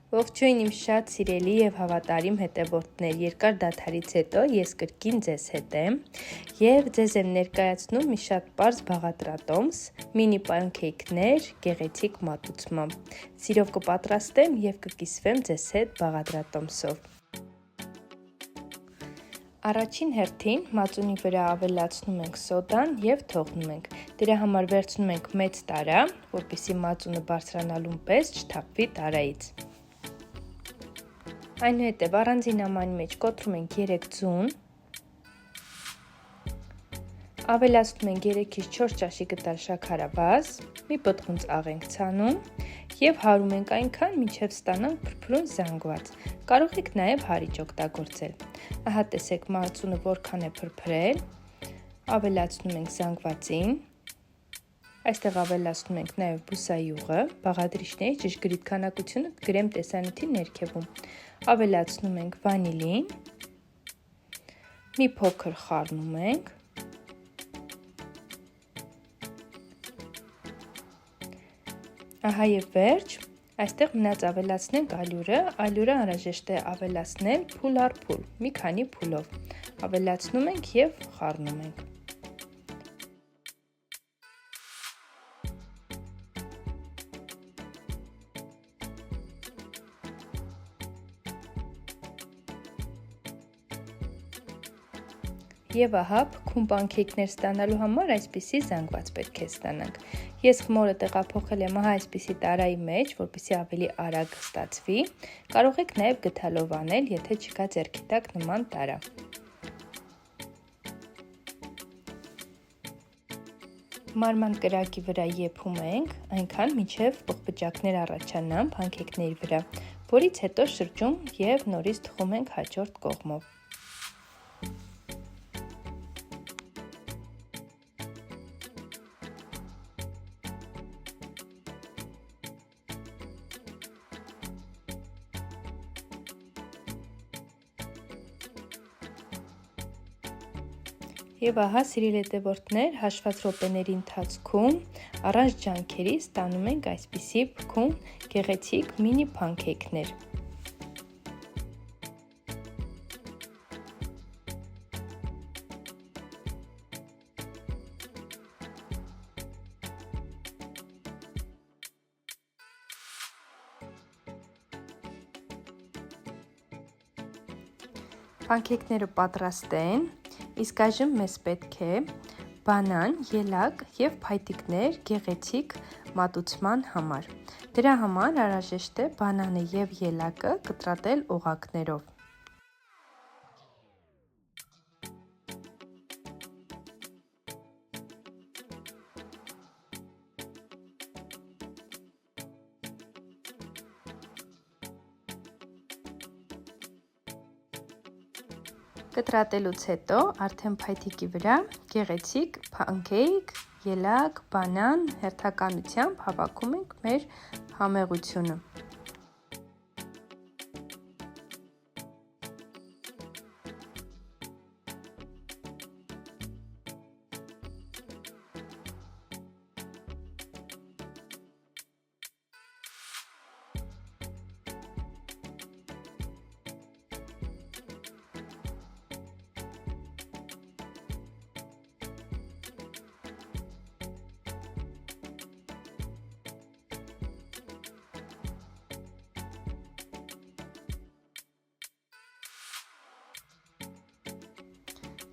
Ողջույն իմ շատ սիրելի եւ հավատարիմ հետևորդներ, երկար դադարից հետո ես կրկին ձեզ հետ եմ եւ ձեզ եմ ներկայացնում մի շատ պարզ բաղադրատոմս, մինի պանքեյքներ գեղեցիկ մատուցմամբ։ Սիրով կպատրաստեմ եւ կկիսվեմ ձեզ հետ բաղադրատոմսով։ Առաջին հերթին մածունի վրա ավելացնում ենք սոդան եւ թողնում ենք։ Դրա համար վերցնում ենք մեծ տարա, որպեսզի մածունը բարձրանալուն պես չթափվի տարայից։ Այնուհետև առանձին ամանի մեջ կոտրում ենք 3 ձուն, ավելացնում ենք 3-ից 4 ճաշի կտալ շաքարավազ, մի պտղունց աղ ենք ցանում եւ հարում ենք այնքան, մինչեւ ստանանք փրփրուն զանգված։ Կարող եք նաեւ հարիճ օգտագործել։ Ահա տեսեք մածունը որքան է փրփրել, ավելացնում ենք զանգվածին, այստեղ ավելացնում ենք նաեւ բուսայուղը, բաղադրիչների ճշգրիտ քանակությունը կգրեմ տեսանյութի ներքևում, ավելացնում ենք վանիլին, մի փոքր խառնում ենք, ահա եւ վերջ, այստեղ մնաց ավելացնենք ալյուրը անհրաժեշտ է ավելացնել փուլ առ փուլ, մի քանի փուլով, ավելացնում ենք եւ խառնում ենք։ Եվ ահա փքուն պանքեյքներ ստանալու համար այսպիսի զանգված պետք է ստանանք։ Ես խմորը տեղափոխել եմ ահա այսպիսի տարայի մեջ, որպեսզի ավելի արագ ստացվի։ Կարող եք նաև գդալով անել, եթե չկա ձեռքի տակ նման տարա։ Մարման կրակի վրա եփում ենք, այնքան մինչև պղպջակներ առաջանան պանքեյքների վրա, որից հետո շրջում եւ նորից թխում ենք հաջորդ կողմով։ Եվ ահա սիրելի հետևորդներ, հաշված րոպեների ընթացքում առանց ջանքերի ստանում ենք այսպիսի փքուն գեղեցիկ մինի պանքեյքներ։ Պանքեյքները պատրաստ են, իսկ այժմ մեզ պետք է բանան, ելակ եւ փայտիկներ գեղեցիկ մատուցման համար։ Դրա համար անհրաժեշտ է բանանը եւ ելակը կտրատել օղակներով։ Կտրատելուց հետո արդեն փայտիկի վրա գեղեցիկ պանքեյք, ելակ, բանան հերթականությամբ հավաքում ենք մեր համեղությունը։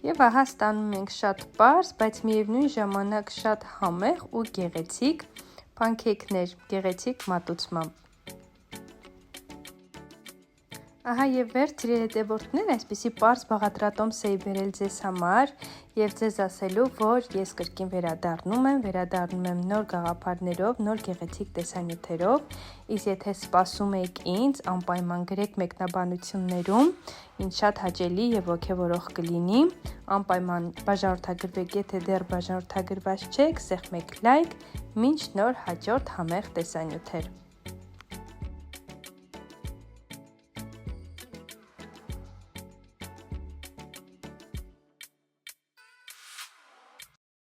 Եվ ահա ստանում ենք շատ պարզ, բայց միևնույն ժամանակ շատ համեղ ու գեղեցիկ պանքեյքներ, գեղեցիկ մատուցմամբ։ Ահա եւ վերջ սիրելի հետևորդներ, այսպիսի պարզ բաղադրատոմս էի բերել ձեզ համար եւ ձեզ ասելու, որ ես կրկին վերադառնում եմ նոր գաղափարներով, նոր գեղեցիկ տեսանյութերով, իսկ եթե սպասում եք ինձ, անպայման գրեք մեկնաբանություններում, ինձ շատ հաճելի եւ ոգևորող կլինի, անպայման բաժանորդագրվեք, եթե դեռ բաժանորդագրված չեք, սեղմեք լայք, մինչ նոր հաջորդ համեղ տեսանյութեր։